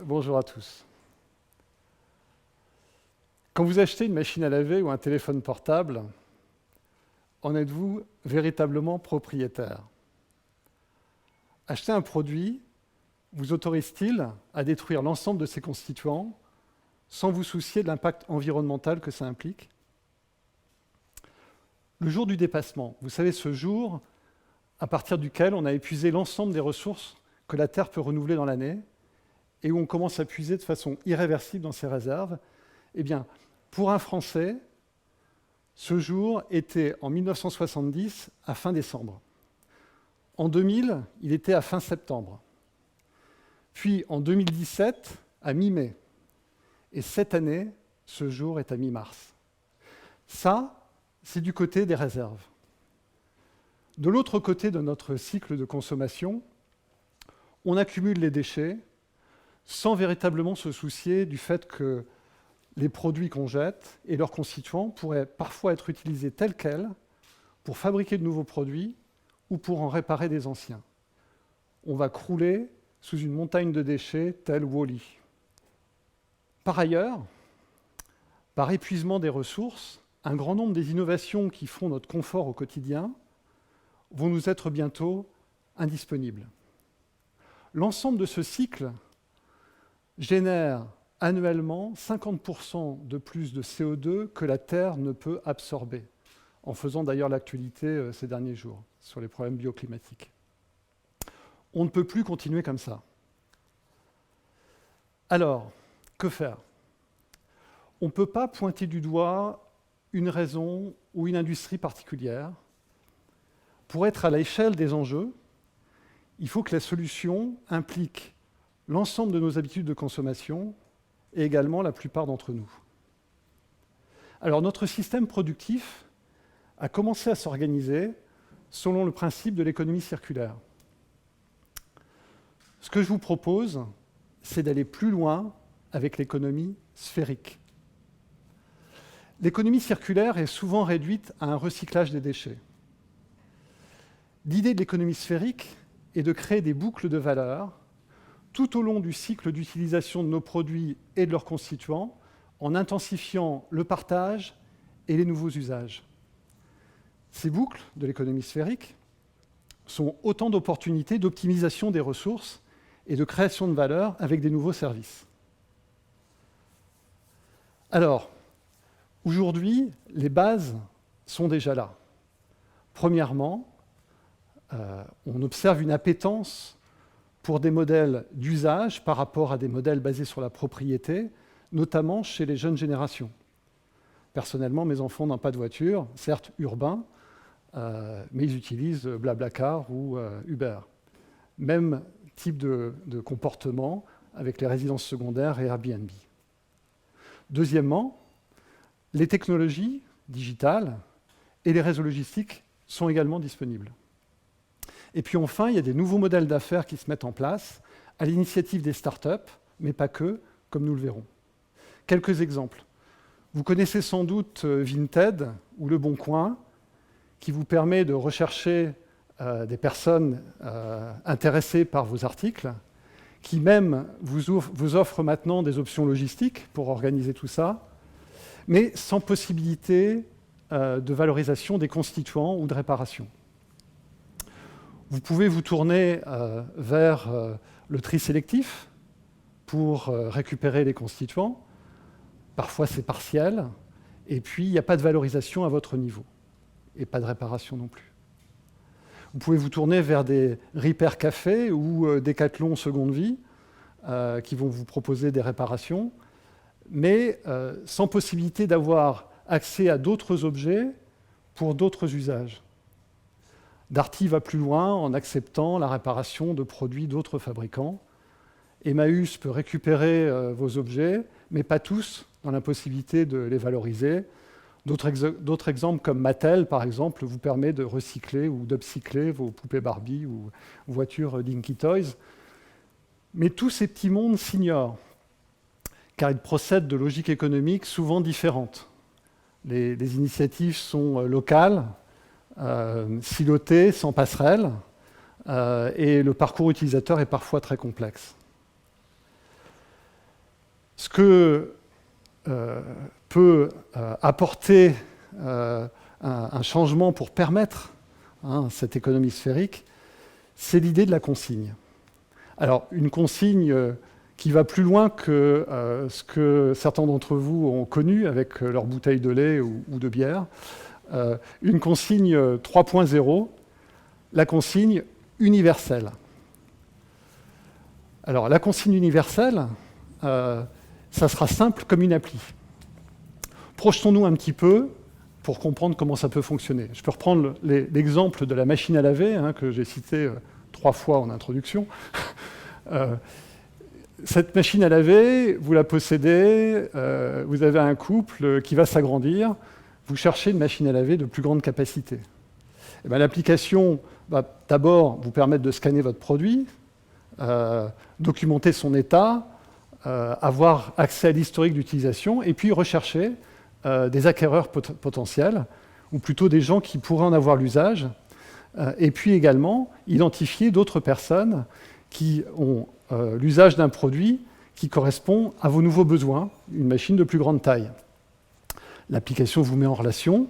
bonjour à tous. Quand vous achetez une machine à laver ou un téléphone portable, en êtes-vous véritablement propriétaire? Acheter un produit vous autorise-t-il à détruire l'ensemble de ses constituants sans vous soucier de l'impact environnemental que ça implique? Le jour du dépassement, vous savez, ce jour à partir duquel on a épuisé l'ensemble des ressources que la Terre peut renouveler dans l'année et où on commence à puiser de façon irréversible dans ses réserves, eh bien, pour un Français, ce jour était en 1970 à fin décembre. En 2000, il était à fin septembre. Puis en 2017, à mi-mai. Et cette année, ce jour est à mi-mars. Ça, c'est du côté des réserves. De l'autre côté de notre cycle de consommation, on accumule les déchets sans véritablement se soucier du fait que les produits qu'on jette et leurs constituants pourraient parfois être utilisés tels quels pour fabriquer de nouveaux produits ou pour en réparer des anciens. On va crouler sous une montagne de déchets telle Wall-E. Par ailleurs, par épuisement des ressources, un grand nombre des innovations qui font notre confort au quotidien vont nous être bientôt indisponibles. L'ensemble de ce cycle génère annuellement 50% de plus de CO2 que la Terre ne peut absorber, en faisant d'ailleurs l'actualité ces derniers jours sur les problèmes bioclimatiques. On ne peut plus continuer comme ça. Alors, que faire? On ne peut pas pointer du doigt une raison ou une industrie particulière. Pour être à l'échelle des enjeux, il faut que la solution implique l'ensemble de nos habitudes de consommation et également la plupart d'entre nous. Alors notre système productif a commencé à s'organiser selon le principe de l'économie circulaire. Ce que je vous propose, c'est d'aller plus loin avec l'économie sphérique. L'économie circulaire est souvent réduite à un recyclage des déchets. L'idée de l'économie sphérique est de créer des boucles de valeur tout au long du cycle d'utilisation de nos produits et de leurs constituants, en intensifiant le partage et les nouveaux usages. Ces boucles de l'économie sphérique sont autant d'opportunités d'optimisation des ressources et de création de valeur avec des nouveaux services. Alors, aujourd'hui, les bases sont déjà là. Premièrement, on observe une appétence pour des modèles d'usage par rapport à des modèles basés sur la propriété, notamment chez les jeunes générations. Personnellement, mes enfants n'ont pas de voiture, certes urbain, mais ils utilisent Blablacar ou Uber. Même type de comportement avec les résidences secondaires et Airbnb. Deuxièmement, les technologies digitales et les réseaux logistiques sont également disponibles. Et puis enfin, il y a des nouveaux modèles d'affaires qui se mettent en place à l'initiative des startups, mais pas que, comme nous le verrons. Quelques exemples. Vous connaissez sans doute Vinted ou Le Bon Coin, qui vous permet de rechercher des personnes intéressées par vos articles, qui même vous offre maintenant des options logistiques pour organiser tout ça, mais sans possibilité de valorisation des constituants ou de réparation. Vous pouvez vous tourner vers le tri sélectif pour récupérer les constituants. Parfois, c'est partiel. Et puis, il n'y a pas de valorisation à votre niveau. Et pas de réparation non plus. Vous pouvez vous tourner vers des Repair Café ou Decathlon Seconde Vie qui vont vous proposer des réparations, mais sans possibilité d'avoir accès à d'autres objets pour d'autres usages. Darty va plus loin en acceptant la réparation de produits d'autres fabricants. Emmaüs peut récupérer vos objets, mais pas tous, dans l'impossibilité de les valoriser. D'autres exemples comme Mattel, par exemple, vous permet de recycler ou d'upcycler vos poupées Barbie ou voitures Dinky Toys. Mais tous ces petits mondes s'ignorent, car ils procèdent de logiques économiques souvent différentes. Les initiatives sont locales, silotées, sans passerelle, et le parcours utilisateur est parfois très complexe. Ce que peut apporter un changement pour permettre cette économie sphérique, c'est l'idée de la consigne. Alors, une consigne qui va plus loin que ce que certains d'entre vous ont connu avec leur bouteille de lait ou de bière. Une consigne 3.0, la consigne universelle. Alors, la consigne universelle, ça sera simple comme une appli. Projetons-nous un petit peu pour comprendre comment ça peut fonctionner. Je peux reprendre l'exemple de la machine à laver que j'ai cité 3 fois en introduction. Cette machine à laver, vous la possédez, vous avez un couple qui va s'agrandir, vous cherchez une machine à laver de plus grande capacité. Et bien, l'application va d'abord vous permettre de scanner votre produit, documenter son état, avoir accès à l'historique d'utilisation, et puis rechercher des acquéreurs potentiels, ou plutôt des gens qui pourraient en avoir l'usage, et puis également identifier d'autres personnes qui ont l'usage d'un produit qui correspond à vos nouveaux besoins, une machine de plus grande taille. L'application vous met en relation,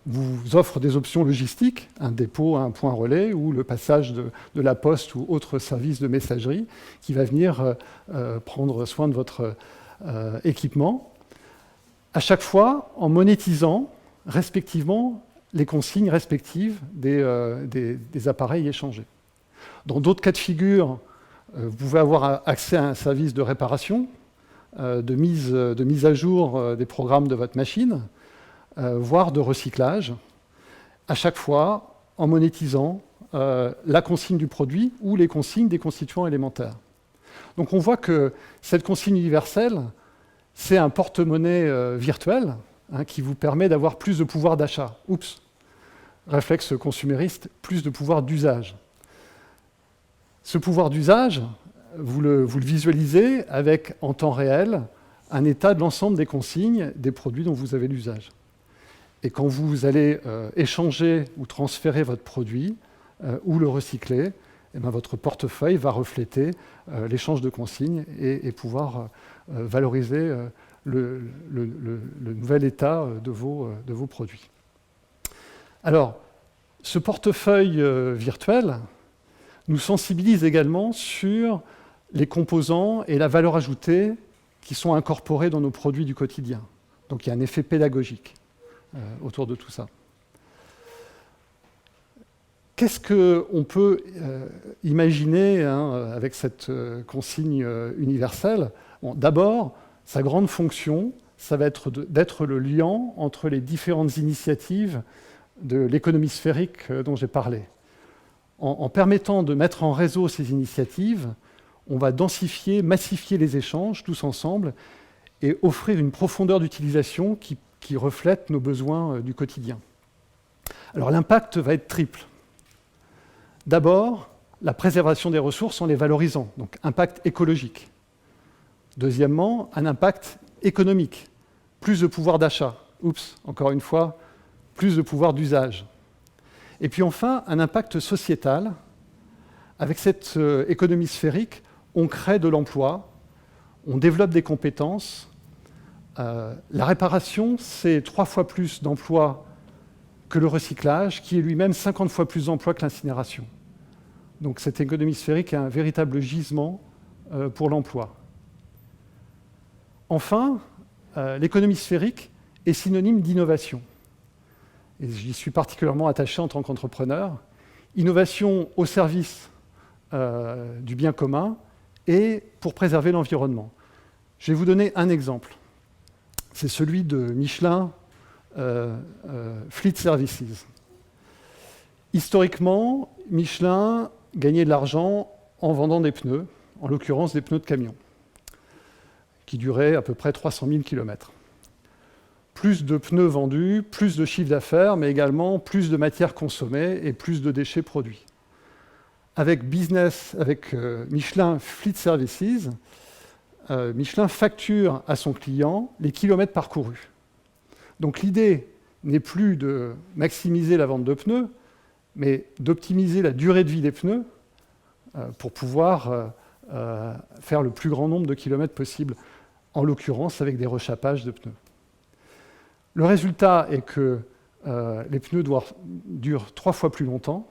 vous offre des options logistiques, un dépôt à un point relais ou le passage de la poste ou autre service de messagerie qui va venir prendre soin de votre équipement, à chaque fois en monétisant respectivement les consignes respectives des appareils échangés. Dans d'autres cas de figure, vous pouvez avoir accès à un service de réparation, de mise à jour des programmes de votre machine, voire de recyclage, à chaque fois en monétisant la consigne du produit ou les consignes des constituants élémentaires. Donc on voit que cette consigne universelle, c'est un porte-monnaie virtuel qui vous permet d'avoir plus de pouvoir d'achat. Oups, réflexe consumériste, plus de pouvoir d'usage. Ce pouvoir d'usage, vous le visualisez avec, en temps réel, un état de l'ensemble des consignes des produits dont vous avez l'usage. Et quand vous allez échanger ou transférer votre produit ou le recycler, eh bien, votre portefeuille va refléter l'échange de consignes et pouvoir valoriser le nouvel état de vos produits. Alors, ce portefeuille virtuel nous sensibilise également sur les composants et la valeur ajoutée qui sont incorporés dans nos produits du quotidien. Donc il y a un effet pédagogique autour de tout ça. Qu'est-ce qu'on peut imaginer avec cette consigne universelle ? Bon, d'abord, sa grande fonction, ça va être d'être le lien entre les différentes initiatives de l'économie sphérique dont j'ai parlé. En permettant de mettre en réseau ces initiatives, on va densifier, massifier les échanges tous ensemble et offrir une profondeur d'utilisation qui reflète nos besoins du quotidien. Alors l'impact va être triple. D'abord, la préservation des ressources en les valorisant, donc impact écologique. Deuxièmement, un impact économique, plus de pouvoir d'achat. Oups, encore une fois, plus de pouvoir d'usage. Et puis enfin, un impact sociétal. Avec cette économie sphérique, on crée de l'emploi, on développe des compétences. La réparation, c'est 3 fois plus d'emplois que le recyclage, qui est lui-même 50 fois plus d'emplois que l'incinération. Donc cette économie sphérique est un véritable gisement pour l'emploi. Enfin, l'économie sphérique est synonyme d'innovation. Et j'y suis particulièrement attaché en tant qu'entrepreneur. Innovation au service du bien commun et pour préserver l'environnement. Je vais vous donner un exemple. C'est celui de Michelin Fleet Services. Historiquement, Michelin gagnait de l'argent en vendant des pneus, en l'occurrence des pneus de camion, qui duraient à peu près 300 000 km. Plus de pneus vendus, plus de chiffre d'affaires, mais également plus de matières consommées et plus de déchets produits. Avec Michelin Fleet Services, Michelin facture à son client les kilomètres parcourus. Donc l'idée n'est plus de maximiser la vente de pneus, mais d'optimiser la durée de vie des pneus pour pouvoir faire le plus grand nombre de kilomètres possible, en l'occurrence avec des rechappages de pneus. Le résultat est que les pneus durent 3 fois plus longtemps,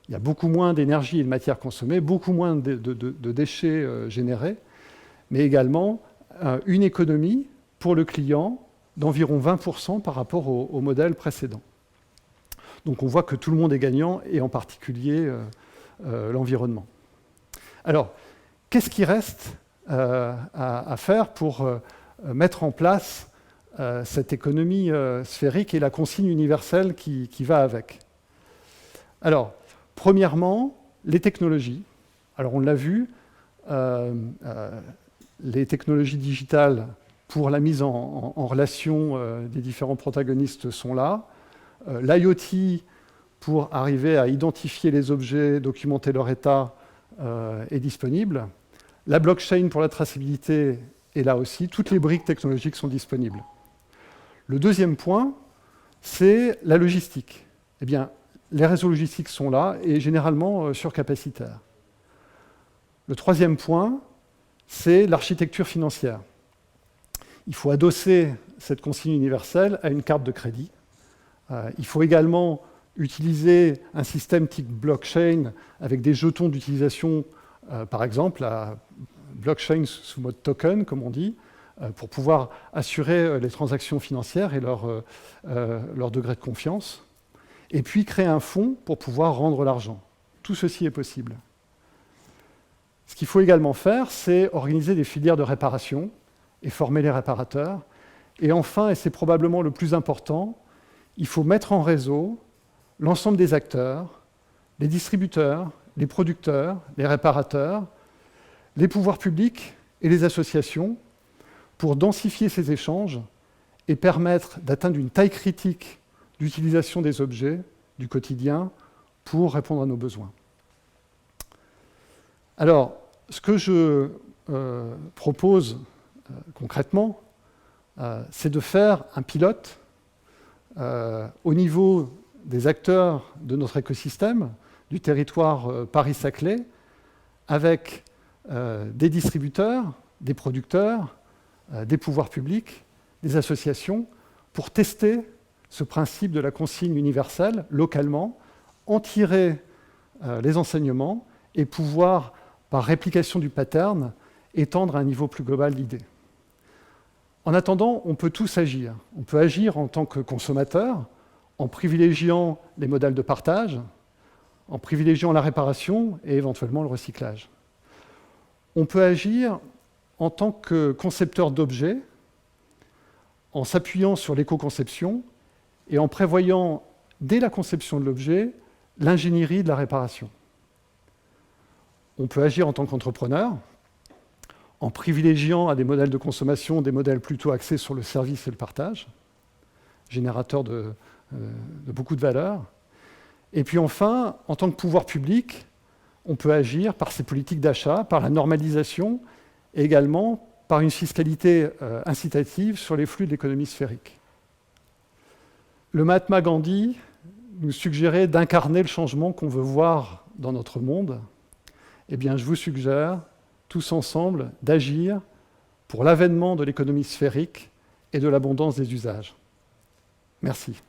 il y a beaucoup moins d'énergie et de matière consommée, beaucoup moins de déchets générés, mais également une économie pour le client d'environ 20% par rapport au modèle précédent. Donc on voit que tout le monde est gagnant, et en particulier l'environnement. Alors, qu'est-ce qui reste à faire pour mettre en place cette économie sphérique et la consigne universelle qui va avec? Alors, premièrement, les technologies. Alors, on l'a vu, les technologies digitales pour la mise en relation des différents protagonistes sont là. L'IoT pour arriver à identifier les objets, documenter leur état, est disponible. La blockchain pour la traçabilité est là aussi. Toutes les briques technologiques sont disponibles. Le deuxième point, c'est la logistique. Eh bien, les réseaux logistiques sont là et généralement surcapacitaires. Le troisième point, c'est l'architecture financière. Il faut adosser cette consigne universelle à une carte de crédit. Il faut également utiliser un système type blockchain avec des jetons d'utilisation, par exemple, la blockchain sous mode token, comme on dit, pour pouvoir assurer les transactions financières et leur degré de confiance. Et puis créer un fonds pour pouvoir rendre l'argent. Tout ceci est possible. Ce qu'il faut également faire, c'est organiser des filières de réparation et former les réparateurs. Et enfin, et c'est probablement le plus important, il faut mettre en réseau l'ensemble des acteurs, les distributeurs, les producteurs, les réparateurs, les pouvoirs publics et les associations pour densifier ces échanges et permettre d'atteindre une taille critique d'utilisation des objets du quotidien pour répondre à nos besoins. Alors, ce que je propose concrètement, c'est de faire un pilote au niveau des acteurs de notre écosystème, du territoire Paris-Saclay, avec des distributeurs, des producteurs, des pouvoirs publics, des associations, pour tester ce principe de la consigne universelle localement, en tirer les enseignements et pouvoir, par réplication du pattern, étendre à un niveau plus global l'idée. En attendant, on peut tous agir. On peut agir en tant que consommateur, en privilégiant les modèles de partage, en privilégiant la réparation et éventuellement le recyclage. On peut agir en tant que concepteur d'objets, en s'appuyant sur l'éco-conception et en prévoyant, dès la conception de l'objet, l'ingénierie de la réparation. On peut agir en tant qu'entrepreneur, en privilégiant à des modèles de consommation des modèles plutôt axés sur le service et le partage, générateurs de beaucoup de valeur. Et puis enfin, en tant que pouvoir public, on peut agir par ces politiques d'achat, par la normalisation et également par une fiscalité incitative sur les flux de l'économie sphérique. Le Mahatma Gandhi nous suggérait d'incarner le changement qu'on veut voir dans notre monde. Eh bien, je vous suggère, tous ensemble, d'agir pour l'avènement de l'économie sphérique et de l'abondance des usages. Merci.